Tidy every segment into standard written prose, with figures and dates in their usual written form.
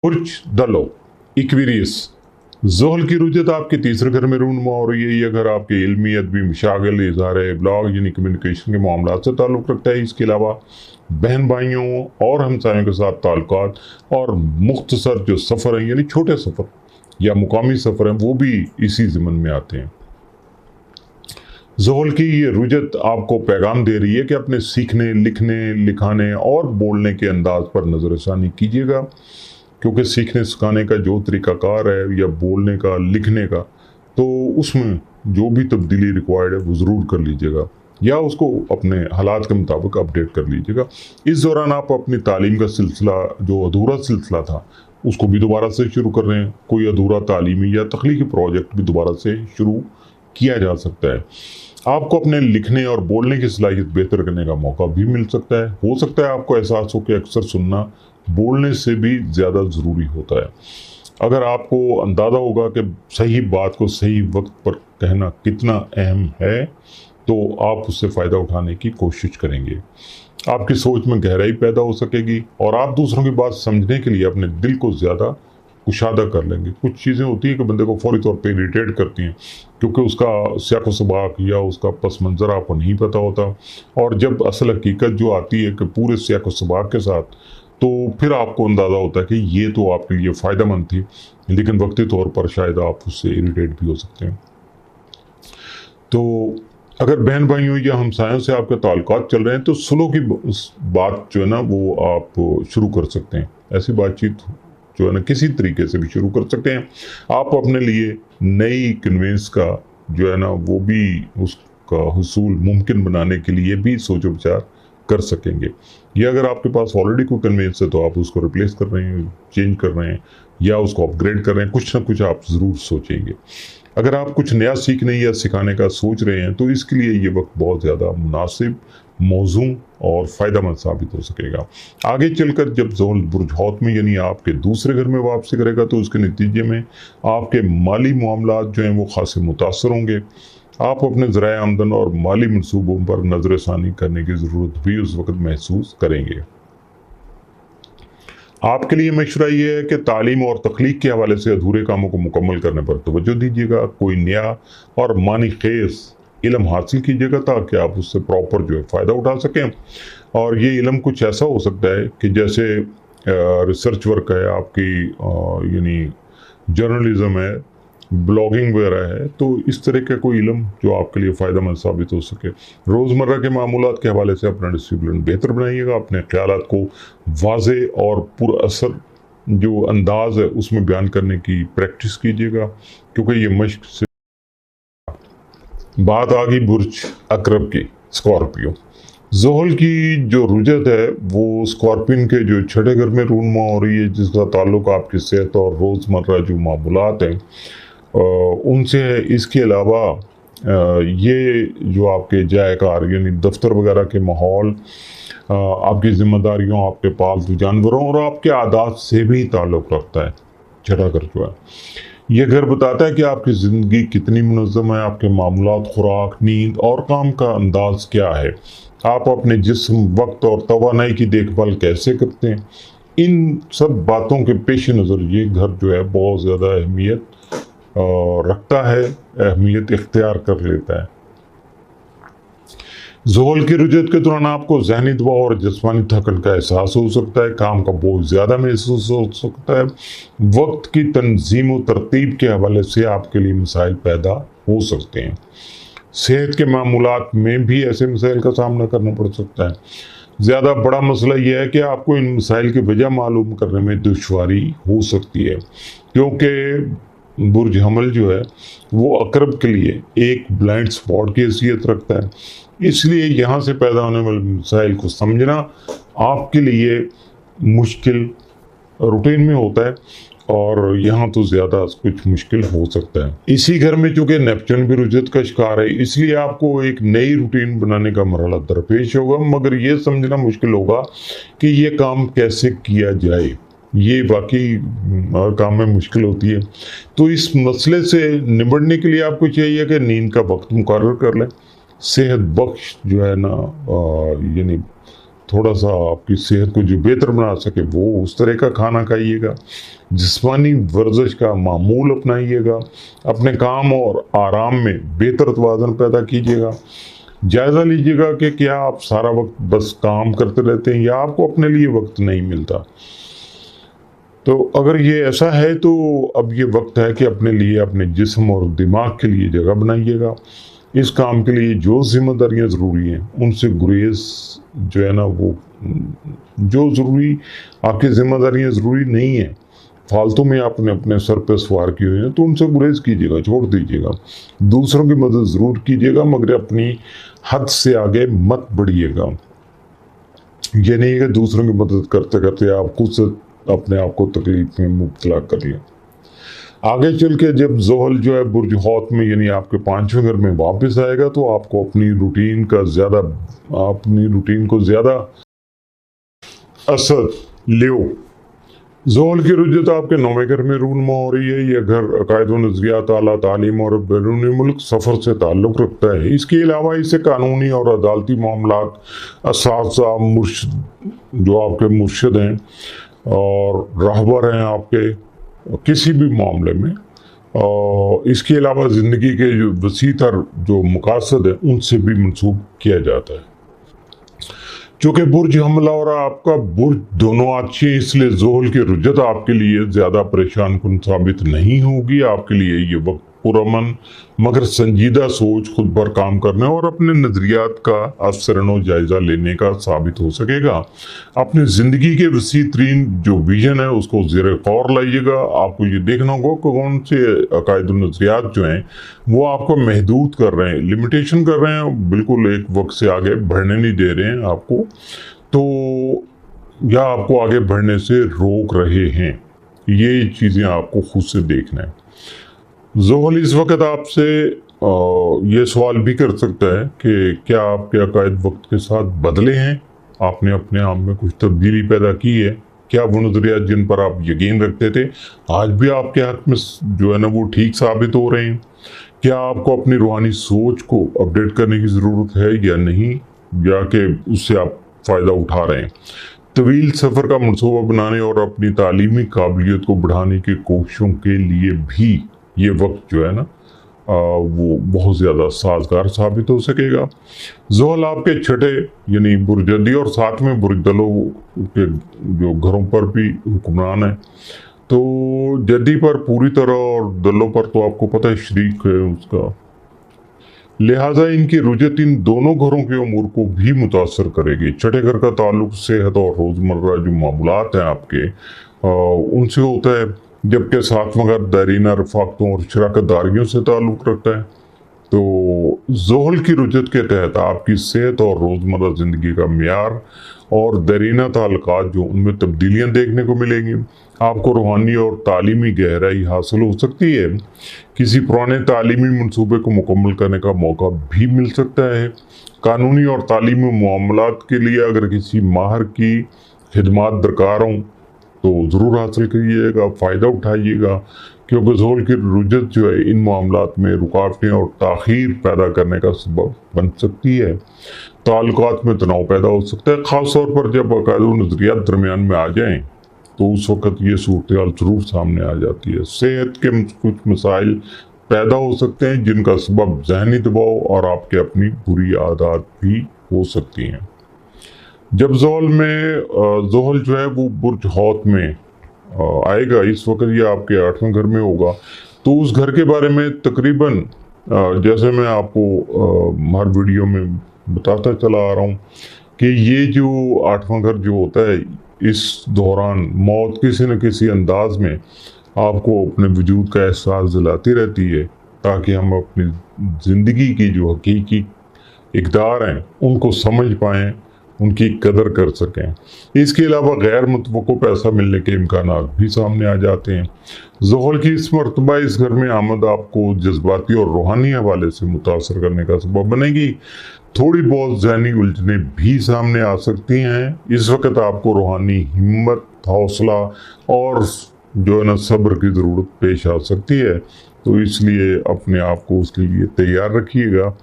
बुर्ज दलो इक्वेरियस, ज़ोहल की रुजत आपके तीसरे घर में रूनुमा हो रही है। ये अगर आपके इल्मी अदबी मशागिल इज़हार ब्लॉग यानी कम्युनिकेशन के मामला से ताल्लुक़ रखता है। इसके अलावा बहन भाइयों और हमसायों के साथ ताल्लुकात और मुख्तसर जो सफ़र हैं यानी छोटे सफ़र या मुकामी सफ़र हैं वो भी इसी ज़िमन में आते हैं। ज़ोहल की ये रुजत आपको पैगाम दे रही है कि अपने सीखने, लिखने, लिखाने और बोलने के अंदाज पर नज़रसानी कीजिएगा, क्योंकि सीखने सिखाने का जो तरीक़ाकार है या बोलने का, लिखने का, तो उसमें जो भी तब्दीली रिक्वायर्ड है वो ज़रूर कर लीजिएगा या उसको अपने हालात के मुताबिक अपडेट कर लीजिएगा। इस दौरान आप अपनी तालीम का सिलसिला, जो अधूरा सिलसिला था, उसको भी दोबारा से शुरू कर रहे हैं। कोई अधूरा तालीमी या तख्लीकी प्रोजेक्ट भी दोबारा से शुरू किया जा सकता है। आपको अपने लिखने और बोलने की सलाहियत बेहतर करने का मौका भी मिल सकता है। हो सकता है आपको एहसास हो कि अक्सर सुनना बोलने से भी ज़्यादा ज़रूरी होता है। अगर आपको अंदाज़ा होगा कि सही बात को सही वक्त पर कहना कितना अहम है, तो आप उससे फ़ायदा उठाने की कोशिश करेंगे। आपकी सोच में गहराई पैदा हो सकेगी और आप दूसरों की बात समझने के लिए अपने दिल को ज़्यादा कुशादा कर लेंगे। कुछ चीज़ें होती हैं कि बंदे को फौरी तौर पे इरिटेट करती हैं, क्योंकि उसका सियाक़ व सबाक़ या उसका पस मंज़र आपको नहीं पता होता, और जब असल हकीकत जो आती है कि पूरे सियाक़ व सबाक़ के साथ, तो फिर आपको अंदाज़ा होता है कि ये तो आपके लिए फ़ायदेमंद थी, लेकिन वक्ती तौर पर शायद आप उससे इरिटेट भी हो सकते हैं। तो अगर बहन भाइयों या हमसायों से आपके ताल्लुकात चल रहे हैं, तो सुलह की बात जो है ना वो आप शुरू कर सकते हैं। ऐसी बातचीत जो है ना किसी तरीके से भी शुरू कर सकते हैं। आप अपने लिए नई कन्वेंस का जो है ना वो भी उसका हुसूल मुमकिन बनाने के लिए भी सोचो विचार कर सकेंगे। या अगर आपके पास ऑलरेडी कोई कन्वेंस है तो आप उसको रिप्लेस कर रहे हैं, चेंज कर रहे हैं या उसको अपग्रेड कर रहे हैं, कुछ ना कुछ आप ज़रूर सोचेंगे। अगर आप कुछ नया सीखने या सिखाने का सोच रहे हैं तो इसके लिए ये वक्त बहुत ज़्यादा मुनासिब, मौजूं और फ़ायदेमंद साबित हो सकेगा। आगे चलकर जब ज़ोहल बुर्ज हौत में यानी आपके दूसरे घर में वापसी करेगा, तो उसके नतीजे में आपके माली मामलात जो हैं वो खासे मुतासर होंगे। आप अपने ज़राए आमदन और माली मनसूबों पर नज़रसानी करने की ज़रूरत भी उस वक्त महसूस करेंगे। आपके लिए मशवरा ये है कि तालीम और तख्लीक के हवाले से अधूरे कामों को मुकम्मल करने पर तवज्जो दीजिएगा। कोई नया और मानी खेज इल्म हासिल कीजिएगा ताकि आप उससे प्रॉपर जो है फ़ायदा उठा सकें। और ये इल्म कुछ ऐसा हो सकता है कि जैसे रिसर्च वर्क है आपकी, यानी जर्नलिज़म है, ब्लॉगिंग वगैरह है, तो इस तरह का कोई इल्म जो आपके लिए फ़ायदेमंद साबित हो सके। रोज़मर्रा के मामूलात के हवाले से अपना डिसिप्लिन बेहतर बनाइएगा। अपने ख़यालात को वाज़े और पुरअसर जो अंदाज़ है उसमें बयान करने की प्रैक्टिस कीजिएगा, क्योंकि ये मश्क से बात आ गई बुर्ज अकरब की, स्कॉर्पियो। ज़ोहल की जो रुजत है वो स्कॉर्पियन के जो छठे घर में रूनुमा हो रही है, जिसका ताल्लुक़ आपकी सेहत और रोज़मर्रा जो मामूलात हैं उनसे है। इसके अलावा ये जो आपके जायकार यानी दफ्तर वगैरह के माहौल, आपकी ज़िम्मेदारियों, आपके पालतू जानवरों और आपके आदात से भी ताल्लुक़ रखता है। छठा घर जो है ये घर बताता है कि आपकी ज़िंदगी कितनी मुनज़्ज़म है, आपके मामलात, खुराक, नींद और काम का अंदाज़ क्या है, आप अपने जिस्म, वक्त और तवानाई की देखभाल कैसे करते हैं। इन सब बातों के पेश नज़र ये घर जो है बहुत ज़्यादा अहमियत रखता है, अहमियत इख्तियार कर लेता है। ज़ोहल की रुजत के दौरान आपको ज़हनी दबाव और जिस्मानी थकन का एहसास हो सकता है, काम का बोझ ज़्यादा महसूस हो सकता है। वक्त की तंजीम व तरतीब के हवाले से आपके लिए मसाइल पैदा हो सकते हैं। सेहत के मामूलात में भी ऐसे मसाइल का सामना करना पड़ सकता है। ज़्यादा बड़ा मसला यह है कि आपको इन मसाइल की वजह मालूम करने में दुश्वारी हो सकती है, क्योंकि बुर्ज हमल जो है वो अकरब के लिए एक ब्लाइंड स्पॉट की हैसियत रखता है। इसलिए यहाँ से पैदा होने वाले मसाइल को समझना आपके लिए मुश्किल रूटीन में होता है, और यहाँ तो ज़्यादा कुछ मुश्किल हो सकता है। इसी घर में चूँकि नेपच्यून भी रुजत का शिकार है, इसलिए आपको एक नई रूटीन बनाने का मरहला दरपेश होगा, मगर ये समझना मुश्किल होगा कि ये काम कैसे किया जाए। ये वाकई काम में मुश्किल होती है। तो इस मसले से निबटने के लिए आपको चाहिए कि नींद का वक्त मुकर्रर कर लें। सेहत बख्श जो है ना यानी थोड़ा सा आपकी सेहत को जो बेहतर बना सके वो उस तरह का खाना खाइएगा। जिस्मानी वर्जिश का मामूल अपनाइएगा। अपने काम और आराम में बेहतर तवाज़ुन पैदा कीजिएगा। जायज़ा लीजिएगा कि क्या आप सारा वक्त बस काम करते रहते हैं या आपको अपने लिए वक्त नहीं मिलता। तो अगर ये ऐसा है तो अब ये वक्त है कि अपने लिए, अपने जिस्म और दिमाग के लिए जगह बनाइएगा। इस काम के लिए जो जिम्मेदारियां ज़रूरी हैं उनसे गुरेज जो है ना, वो जो ज़रूरी आपकी जिम्मेदारियां ज़रूरी नहीं हैं, फालतू में आपने अपने सर पे सवार किए हुए हैं, तो उनसे गुरेज कीजिएगा, छोड़ दीजिएगा। दूसरों की मदद ज़रूर कीजिएगा मगर अपनी हद से आगे मत बढ़िएगा। ये नहीं है कि दूसरों की मदद करते करते आप खुद से अपने आप को तकलीफ में मुब्तला कर लें। आगे चल के जब ज़ोहल जो है बुर्ज हौत में यानी आपके 5वें घर में वापस आएगा तो आपको अपनी रूटीन को ज़्यादा असर लियो। ज़ोहल की रुजत आपके 9वें घर में रूनमा हो रही है। यह घर अकायद व नज़रियात, आला तालीम और बैरूनी मुल्क सफ़र से ताल्लुक़ रखता है। इसके अलावा इसे कानूनी और अदालती मामलात, असातिज़ा, मुर्शिद जो आपके मुर्शिद हैं और रहबर हैं आपके किसी भी मामले में, और इसके अलावा ज़िंदगी के जो वसी तर जो मकासद है उनसे भी मंसूब किया जाता है। चूँकि बुर्ज हमला और आपका बुर्ज दोनों अच्छे हैं, इसलिए ज़ोहल की रुजत आपके लिए ज़्यादा परेशान कुन साबित नहीं होगी। आपके लिए ये वक्त पुरअमन मगर संजीदा सोच, खुद पर काम करने और अपने नज़रियात का अफसरनो जायज़ा लेने का साबित हो सकेगा। अपनी ज़िंदगी के वसी तरीन जो विजन है उसको ज़ेर गौर लाइएगा। आपको ये देखना होगा कि कौन से अकायद नज़रियात जो हैं वो आपको महदूद कर रहे हैं, लिमिटेशन कर रहे हैं, बिल्कुल एक वक्त से आगे बढ़ने नहीं दे रहे हैं आपको, तो या आपको आगे बढ़ने से रोक रहे हैं। ये चीज़ें आपको खुद से देखना है। ज़ोहल इस वक्त आपसे ये सवाल भी कर सकता है कि क्या आपके अकायद वक्त के साथ बदले हैं, आपने अपने आप में कुछ तब्दीली पैदा की है, क्या वो नज़रियात जिन पर आप यकीन रखते थे आज भी आपके हक में जो है ना वो ठीक साबित हो रहे हैं। क्या आपको अपनी रूहानी सोच को अपडेट करने की ज़रूरत है या नहीं, या कि उससे आप फ़ायदा उठा रहे हैं। तवील सफ़र का मनसूबा बनाने और अपनी तालीमी काबिलियत को बढ़ाने की कोशिशों के लिए भी ये वक्त जो है ना वो बहुत ज़्यादा साजगार साबित हो सकेगा। ज़ोहल आपके छठे यानी बुर्जदी और 7वें बुर्जदलों के जो घरों पर भी हुक्मरान है, तो जद्दी पर पूरी तरह और दलों पर तो आपको पता है शरीक है उसका, लिहाजा इनकी रुजत इन दोनों घरों के उमूर को भी मुतासर करेगी। छठे घर का ताल्लुक सेहत और रोज़मर्रा जो मामलात हैं आपके उनसे होता है, जबकि 7वां घर दायरीना रफाकतों और शराकतदारियों से ताल्लुक़ रखता है। तो ज़ोहल की रुजत के तहत आपकी सेहत और रोज़मर्रा ज़िंदगी का म्यार और दायरीना ताल्लुकात जो उनमें तब्दीलियाँ देखने को मिलेंगी। आपको रूहानी और तालीमी गहराई हासिल हो सकती है। किसी पुराने तालीमी मंसूबे को मुकम्मल करने का मौका भी मिल सकता है। कानूनी और तालीमी मामलात के लिए अगर किसी माहिर की खिदमात दरकार हों तो ज़रूर हासिल करिएगा, फ़ायदा उठाइएगा, क्योंकि ज़ोहल की रुजत जो है इन मामलात में रुकावटें और ताख़ीर पैदा करने का सबब बन सकती है। ताल्लुकात में तनाव पैदा हो सकता है, ख़ास तौर पर जब अकायद नज़रियात दरमियान में आ जाएं तो उस वक़्त ये सूरत हाल ज़रूर सामने आ जाती है। सेहत के कुछ मसाइल पैदा हो सकते हैं जिनका सबब ज़हनी दबाव और आपके अपनी बुरी आदत भी हो सकती हैं। जब ज़ोहल जो है वो बुर्ज हौत में आएगा, इस वक्त ये आपके 8वें घर में होगा, तो उस घर के बारे में तकरीबन जैसे मैं आपको हर वीडियो में बताता चला आ रहा हूँ कि ये जो 8वां घर जो होता है, इस दौरान मौत किसी न किसी अंदाज में आपको अपने वजूद का एहसास दिलाती रहती है, ताकि हम अपनी ज़िंदगी की जो हकीकी इक़दार हैं उनको समझ पाएँ, उनकी कदर कर सकें। इसके अलावा गैर मुतवक्को पैसा मिलने के इम्कानात भी सामने आ जाते हैं। ज़ोहल की इस मरतबा इस घर में आमद आपको जज्बाती और रूहानी हवाले से मुतासर करने का सबब बनेगी। थोड़ी बहुत ज़हनी उलझने भी सामने आ सकती हैं। इस वक्त आपको रूहानी हिम्मत, हौसला और जो है ना सब्र की ज़रूरत पेश आ सकती है, तो इसलिए अपने आप को उसके लिए तैयार रखिएगा।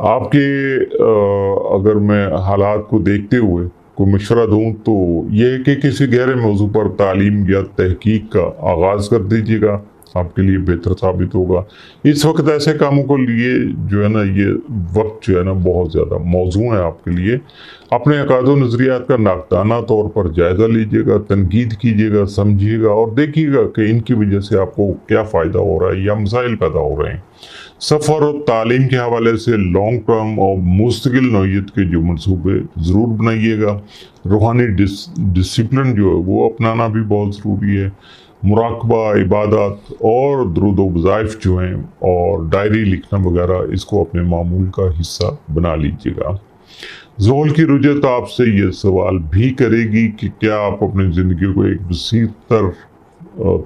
आपके अगर मैं हालात को देखते हुए कोई मशवरा दूं तो ये है कि किसी गहरे मौजू पर तालीम या तहकीक का आगाज़ कर दीजिएगा, आपके लिए बेहतर साबित होगा। इस वक्त ऐसे कामों को लिए जो है ना, ये वक्त जो है ना बहुत ज़्यादा मौजू है आपके लिए। अपने अकाद व नज़रियात का नाकदाना तौर पर जायज़ा लीजिएगा, तनकीद कीजिएगा, समझिएगा और देखिएगा कि इनकी वजह से आपको क्या फ़ायदा हो रहा है या मसाइल पैदा हो रहे हैं। सफ़र और तालीम के हवाले से लॉन्ग टर्म और मुस्तकिल नौइयत के जो मनसूबे ज़रूर बनाइएगा। रूहानी डिसिप्लिन जो है वो अपनाना भी बहुत ज़रूरी है। मुराकबा, इबादत और दुरूद व वज़ाइफ जो हैं और डायरी लिखना वगैरह, इसको अपने मामूल का हिस्सा बना लीजिएगा। ज़ोहल की रुजत आपसे ये सवाल भी करेगी कि क्या आप अपनी ज़िंदगी को एक वसीतर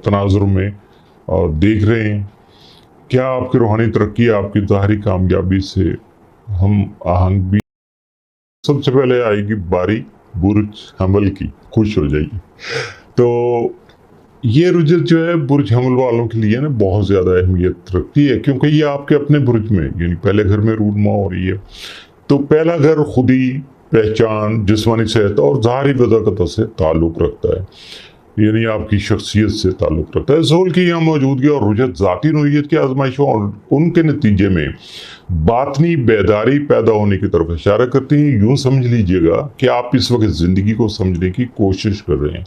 तनाजुर में देख रहे हैं? क्या आपकी रूहानी तरक्की आपकी ज़ाहरी कामयाबी से हम आहंग भी? सबसे पहले आएगी बारी बुर्ज हमल की, खुश हो जाइए। तो ये रुजत जो है बुर्ज हमल वालों के लिए ना बहुत ज़्यादा अहमियत रखती है, क्योंकि ये आपके अपने बुर्ज में यानी पहले घर में रूनमा हो रही है। तो पहला घर खुदी, पहचान, जिस्मानी सेहत और ज़ाहरी वज़ाकत से ताल्लुक़ रखता है, यानी आपकी शख्सियत से ताल्लुक़ रखता है। ज़ोहल की यहाँ मौजूदगी और रुजत ज़ाती नौइयत की आजमाइशों और उनके नतीजे में बातनी बेदारी पैदा होने की तरफ इशारा करती हैं। यूँ समझ लीजिएगा कि आप इस वक्त ज़िंदगी को समझने की कोशिश कर रहे हैं।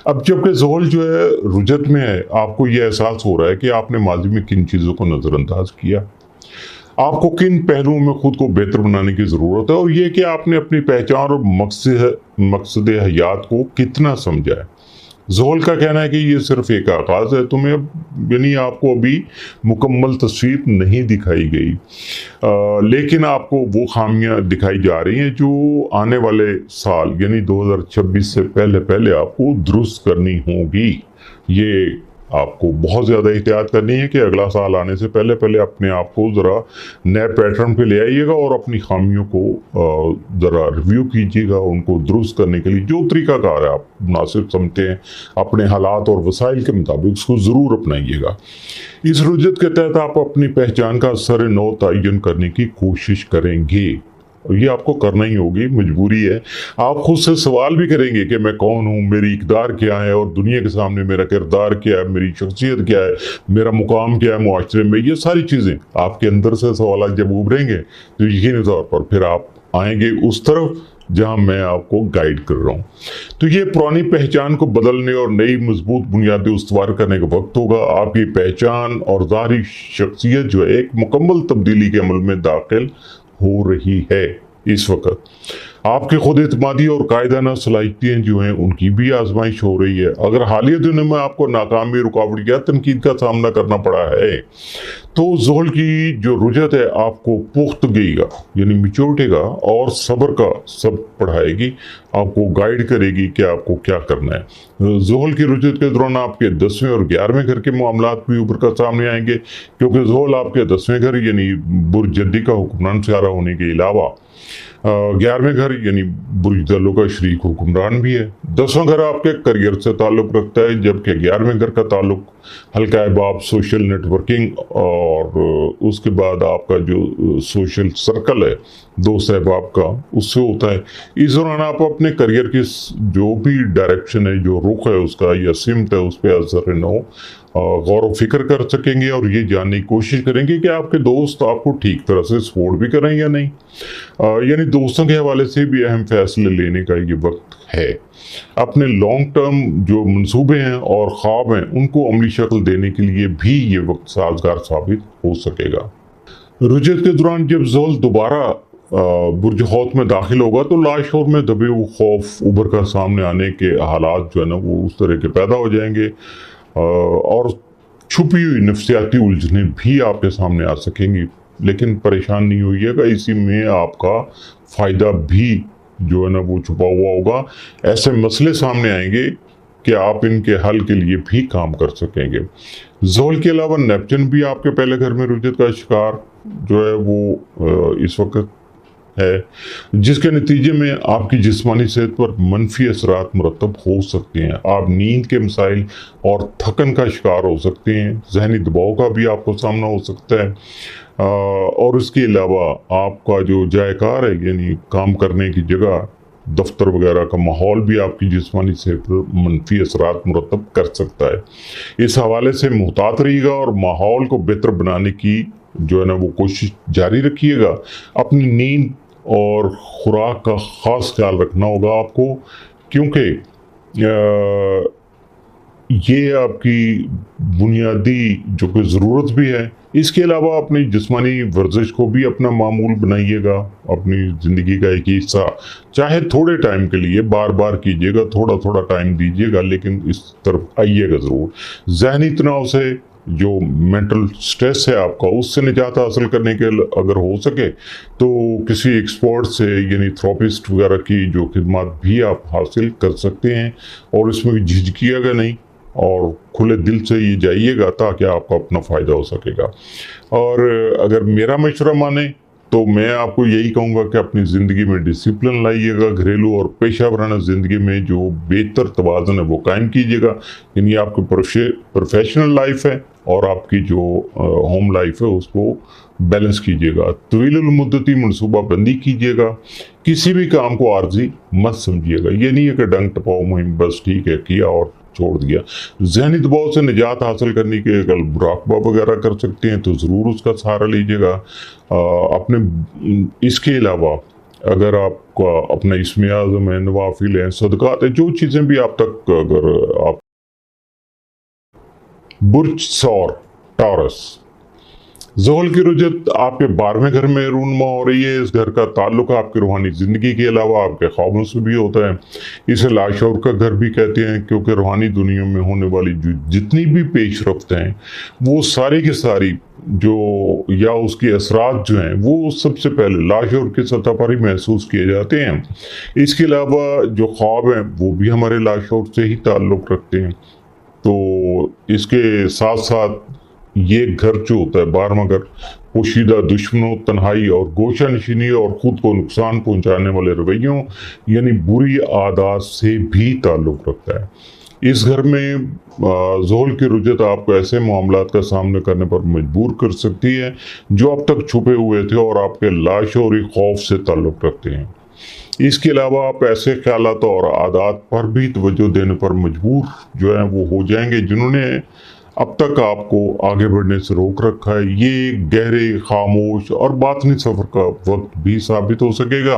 अब जबकि ज़ोहल जो है रुजत में है, आपको ये एहसास हो रहा है कि आपने माजी में किन चीज़ों को नज़रअंदाज किया, आपको किन पहलुओं में खुद को बेहतर बनाने की ज़रूरत है, और ये कि आपने अपनी पहचान और मकसद हयात को कितना समझा है। ज़ोहल का कहना है कि ये सिर्फ एक आगाज़ है, तुम्हें यानी आपको अभी मुकम्मल तस्वीर नहीं दिखाई गई, लेकिन आपको वो खामियां दिखाई जा रही हैं जो आने वाले साल यानी 2026 से पहले पहले आपको दुरुस्त करनी होगी। ये आपको बहुत ज़्यादा एहतियात करनी है कि अगला साल आने से पहले पहले अपने आप को ज़रा नए पैटर्न पे ले आइएगा और अपनी खामियों को ज़रा रिव्यू कीजिएगा, उनको दुरुस्त करने के लिए जो तरीक़ाकार है आप मुनासिब समझते हैं अपने हालात और वसाइल के मुताबिक उसको ज़रूर अपनाइएगा। इस रुजत के तहत आप अपनी पहचान का सर नौ तयन करने की कोशिश करेंगे, और ये आपको करना ही होगी, मजबूरी है। आप खुद से सवाल भी करेंगे कि मैं कौन हूँ, मेरी इक़दार क्या है और दुनिया के सामने मेरा किरदार क्या है, मेरी शख्सियत क्या है, मेरा मुकाम क्या है मुआशरे में। ये सारी चीज़ें आपके अंदर से सवाल जब उभरेंगे तो यकीनी तौर पर फिर आप आएंगे उस तरफ जहां मैं आपको गाइड कर रहा हूं। तो ये पुरानी पहचान को बदलने और नई मजबूत बुनियादें उस्तवार करने का वक्त होगा। आपकी पहचान और ज़ाहरी शख्सियत जो है एक मुकम्मल तब्दीली के अमल में दाखिल हो रही है। इस वक्त आपकी खुद एतमादी और कायदाना सलाहियतें जो हैं उनकी भी आजमाइश हो रही है। अगर हालिया दिनों में आपको नाकामी, रुकावट या तनकीद का सामना करना पड़ा है तो ज़ोहल की जो रुजत है आपको पुख्तगी का यानी मैच्योरिटी का और सब्र का सब पढ़ाएगी, आपको गाइड करेगी कि आपको क्या करना है। ज़ोहल की रुजत के दौरान आपके 10वें और 11वें घर के मामलात भी उभर कर सामने आएंगे, क्योंकि ज़ोहल आपके 10वें घर यानी बुर्ज जद्दी का हुक्मरान सियारा होने के अलावा 11वें घर यानी बुर्ज दलो का शरीक हुक्मरान भी है। 10वां घर आपके करियर से ताल्लुक़ रखता है, जबकि 11वें घर का ताल्लुक़ हल्का अहबाब, सोशल नेटवर्किंग और उसके बाद आपका जो सोशल सर्कल है दोस्त अहबाब का उससे होता है। इस दौरान आप अपने करियर की जो भी डायरेक्शन है, जो रुख है उसका या सिमत है, उस पर असर न गौर व फिक्र कर सकेंगे और ये जानने की कोशिश करेंगे कि आपके दोस्त आपको ठीक तरह से सपोर्ट भी करें या नहीं। यानी दोस्तों के हवाले से भी अहम फैसले लेने का ये वक्त है। अपने लॉन्ग टर्म जो मंसूबे हैं और ख्वाब हैं उनको अमली शक्ल देने के लिए भी ये वक्त साजगार साबित हो सकेगा। रुजत के दौरान जब ज़ोहल दोबारा बुर्ज हौत में दाखिल होगा तो लाशोर में दबे हुए खौफ उभर कर सामने आने के हालात जो है ना वो उस तरह के पैदा हो जाएंगे और छुपी हुई नफ्सियाती उलझने भी आपके सामने आ सकेंगी। लेकिन परेशान नहीं होइएगा, इसी में आपका फ़ायदा भी जो है ना वो छुपा हुआ होगा। ऐसे मसले सामने आएंगे कि आप इनके हल के लिए भी काम कर सकेंगे। ज़ोहल के अलावा नेपचून भी आपके पहले घर में रुजत का शिकार जो है वो इस वक्त है, जिसके नतीजे में आपकी जिस्मानी सेहत पर मनफी असरात मुरतब हो सकते हैं। आप नींद के मसाइल और थकन का शिकार हो सकते हैं, जहनी दबाव का भी आपको सामना हो सकता है और इसके अलावा आपका जो जायकार है यानी काम करने की जगह दफ्तर वगैरह का माहौल भी आपकी जिस्मानी सेहत पर मनफी असरात मुरतब कर सकता है। इस हवाले से मुहतात रहिएगा और माहौल को बेहतर बनाने की जो है ना वो कोशिश जारी रखिएगा। अपनी नींद और खुराक का ख़ास ख्याल रखना होगा आपको, क्योंकि ये आपकी बुनियादी जो कि ज़रूरत भी है। इसके अलावा अपनी जिस्मानी वर्जिश को भी अपना मामूल बनाइएगा, अपनी ज़िंदगी का एक हिस्सा, चाहे थोड़े टाइम के लिए बार बार कीजिएगा, थोड़ा थोड़ा टाइम दीजिएगा, लेकिन इस तरफ आइएगा ज़रूर। ज़हनी तनाव से जो मेंटल स्ट्रेस है आपका, उससे निजात हासिल करने के अगर हो सके तो किसी एक्सपर्ट से यानी थेरेपिस्ट वगैरह की जो खिदमत भी आप हासिल कर सकते हैं, और इसमें झिझकिएगा नहीं और खुले दिल से ये जाइएगा ताकि आपका अपना फ़ायदा हो सकेगा। और अगर मेरा मशवरा माने तो मैं आपको यही कहूँगा कि अपनी ज़िंदगी में डिसिप्लिन लाइएगा, घरेलू और पेशा वराना ज़िंदगी में जो बेहतर तवाज़ुन है वो कायम कीजिएगा। यानी आपकी प्रोफेशनल लाइफ है और आपकी जो होम लाइफ है उसको बैलेंस कीजिएगा। तवील मुद्दती मनसूबा बंदी कीजिएगा, किसी भी काम को आर्जी मत समझिएगा। ये नहीं है कि डंग टपाओ मुहिम बस ठीक है किया और छोड़ दिया। ज़हनी दबाव से निजात हासिल करने के अगर मुराकबा वगैरह कर सकते हैं तो ज़रूर उसका सहारा लीजिएगा। अपने इसके अलावा अगर आपका अपना इसमें आज़म है, नवाफिल है, सदक़ात है, जो चीज़ें भी आप तक अगर आप बुर्ज सौर टॉरस ज़ोहल की रुजत आपके 12वें घर में रूनुमा हो रही है। इस घर का ताल्लुक आपकी रूहानी ज़िंदगी के अलावा आपके ख्वाबों से भी होता है। इसे लाशौर का घर भी कहते हैं, क्योंकि रूहानी दुनिया में होने वाली जो जितनी भी पेश रफ्त हैं वो सारी की सारी जो या उसके असरात जो हैं वो सबसे पहले लाशौर की सतह पर ही महसूस किए जाते हैं। इसके अलावा जो ख्वाब हैं वो भी हमारे लाशौर से ही ताल्लुक़ रखते हैं। तो इसके साथ साथ ये घर जो होता है 12वां घर, पोशीदा दुश्मनों, तन्हाई और गोशा नशीनी और ख़ुद को नुकसान पहुंचाने वाले रवैयों यानी बुरी आदत से भी ताल्लुक़ रखता है। इस घर में ज़ोहल की रुजत आपको ऐसे मामलात का सामना करने पर मजबूर कर सकती है जो अब तक छुपे हुए थे और आपके लाशौरी खौफ से ताल्लुक़ रखते हैं। इसके अलावा आप ऐसे ख्यालात और आदत पर भी तवज्जो देने पर मजबूर जो है वो हो जाएंगे जिन्होंने अब तक आपको आगे बढ़ने से रोक रखा है। ये गहरे, खामोश और बातनी सफ़र का वक्त भी साबित हो सकेगा।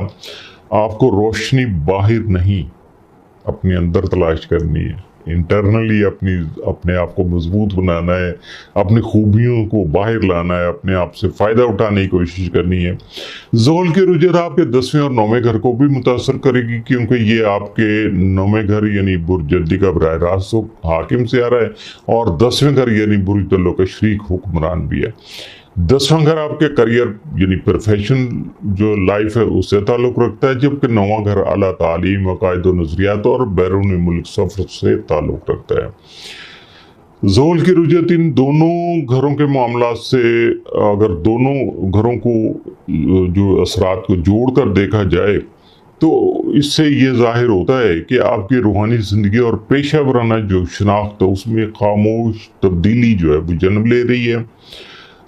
आपको रोशनी बाहर नहीं अपने अंदर तलाश करनी है, इंटरनली अपने आप को मजबूत बनाना है, अपनी खूबियों को बाहर लाना है, अपने आप से फ़ायदा उठाने की कोशिश करनी है। ज़ोहल की रुजत आपके 10वें और 9वें घर को भी मुतासर करेगी, क्योंकि ये आपके 9वें घर यानी बुर्ज जद्दी का बराह रास्त हाकिम से आ रहा है और 10वें घर यानी बुर्ज तल्लो का शरीक हुक्मरान भी है। 10वां घर आपके करियर यानी प्रोफेशन जो लाइफ है उससे ताल्लुक़ रखता है, जबकि 9वां घर आला तालीम, अकायद व नज़रियात और बैरून मुल्क सफ़र से ताल्लुक़ रखता है। ज़ोहल की रुजत इन दोनों घरों के मामला से अगर दोनों घरों को जो असरात को जोड़ कर देखा जाए तो इससे ये ज़ाहिर होता है कि आपकी रूहानी ज़िंदगी और पेशा वराना जो शनाख्त है उसमें खामोश तब्दीली जो है वो जन्म ले रही है।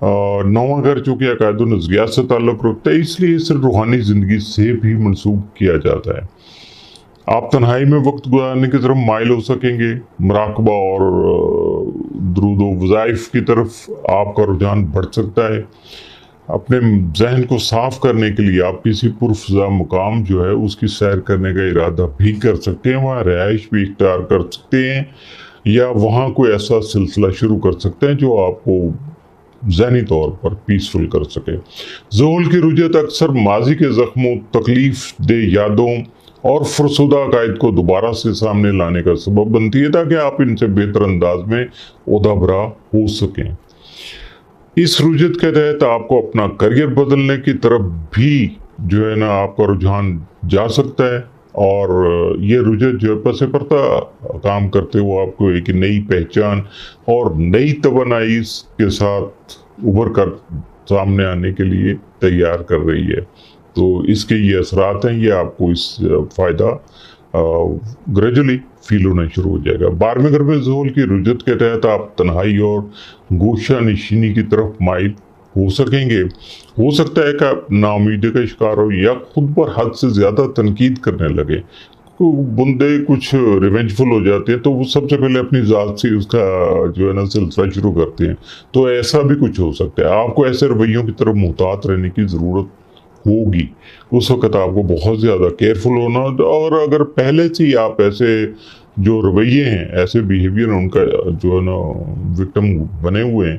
9वां घर चूँकि अकायद व नज़रियात से ताल्लुक़ रखता है, इसलिए इसे रूहानी ज़िंदगी से भी मंसूब किया जाता है। आप तन्हाई में वक्त गुजारने की तरफ माइल हो सकेंगे। मुराकबा और दुरूद व वज़ाइफ की तरफ आपका रुझान बढ़ सकता है। अपने जहन को साफ करने के लिए आप किसी पुरफ़ज़ा मुकाम जो है उसकी सैर करने का इरादा भी कर सकते हैं, वहाँ रिहाइश भी इख्तियार कर सकते हैं या वहाँ कोई ऐसा सिलसिला शुरू कर सकते हैं जो आपको ज़हनी तौर पर पीसफुल कर सके। ज़ोहल की रुजत अक्सर माजी के ज़ख्मों, तकलीफ दे यादों और फरसुदा अकायद को दोबारा से सामने लाने का सबब बनती है ताकि आप इनसे बेहतर अंदाज में ओदाबरा हो सकें। इस रुजत के तहत आपको अपना करियर बदलने की तरफ भी जो है ना आपका रुझान जा सकता है और ये रुजत जो है पसे परता काम करते हुए आपको एक नई पहचान और नई तवानाई के साथ उभर कर सामने आने के लिए तैयार कर रही है। तो इसके ये असरात हैं, ये आपको इस फ़ायदा ग्रेजुअली फील होना शुरू हो जाएगा। 12वें घर में ज़ोहल की रुजत के तहत आप तन्हाई और गोशा नशीनी की तरफ माइल हो सकेंगे। हो सकता है कि आप नाउमीदी का शिकार हो या खुद पर हद से ज़्यादा तनकीद करने लगे। तो बंदे कुछ रिवेंजफुल हो जाते हैं तो वो सबसे पहले अपनी ज़ात से उसका जो है ना सिलसिला शुरू करते हैं। तो ऐसा भी कुछ हो सकता है। आपको ऐसे रवैयों की तरफ मुहतात रहने की ज़रूरत होगी। उस वक़्त आपको बहुत ज़्यादा केयरफुल होना, और अगर पहले से ही आप ऐसे जो रवैये हैं, ऐसे बिहेवियर उनका जो है ना विक्टिम बने हुए हैं,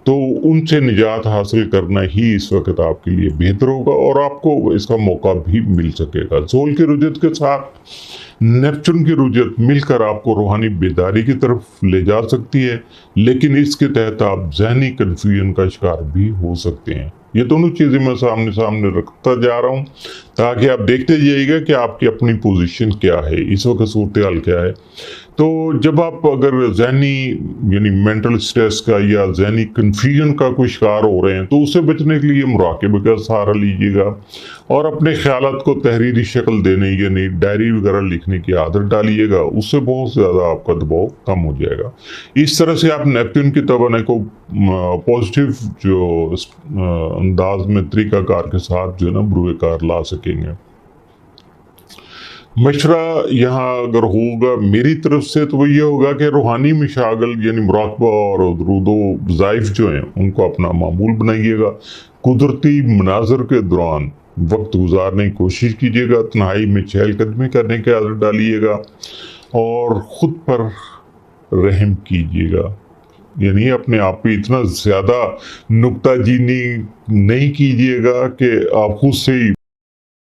तो उनसे निजात हासिल करना ही इस वक़्त आपके लिए बेहतर होगा और आपको इसका मौका भी मिल सकेगा। सोल की रुजत के साथ नेपच्यून की रुजत मिलकर आपको रूहानी बेदारी की तरफ ले जा सकती है, लेकिन इसके तहत आप ज़हनी कन्फ्यूजन का शिकार भी हो सकते हैं। ये दोनों चीज़ें मैं सामने सामने रखता जा रहा हूँ ताकि आप देखते जाइएगा कि आपकी अपनी पोजीशन क्या है, इस वक्त सूरत हाल क्या है। तो जब आप अगर ज़हनी यानी मेंटल स्ट्रेस का या ज़हनी कन्फ्यूजन का कोई शिकार हो रहे हैं तो उससे बचने के लिए मुराक़बे का सहारा लीजिएगा और अपने ख़यालात को तहरीरी शक्ल देने यानी डायरी वगैरह लिखने की आदत डालिएगा। उससे बहुत ज़्यादा आपका दबाव कम हो जाएगा। इस तरह से आप नेपच्यून की तवानाई को पॉजिटिव जो अंदाज में तरीक़ाकार के साथ जो है ना बरूए कार ला सकेंगे। मशवरा यहाँ अगर होगा मेरी तरफ से तो वो ये होगा कि रूहानी मशागल यानी मुराक़बा और दुरूदो वज़ाइफ जो हैं उनको अपना मामूल बनाइएगा। कुदरती मनाज़र के दौरान वक्त गुजारने की कोशिश कीजिएगा। तन्हाई में चहलकदमी करने की आदत डालिएगा और ख़ुद पर रहम कीजिएगा। यानी अपने आप पे इतना ज़्यादा नुक्ताचीनी नहीं कीजिएगा कि आप खुद से ही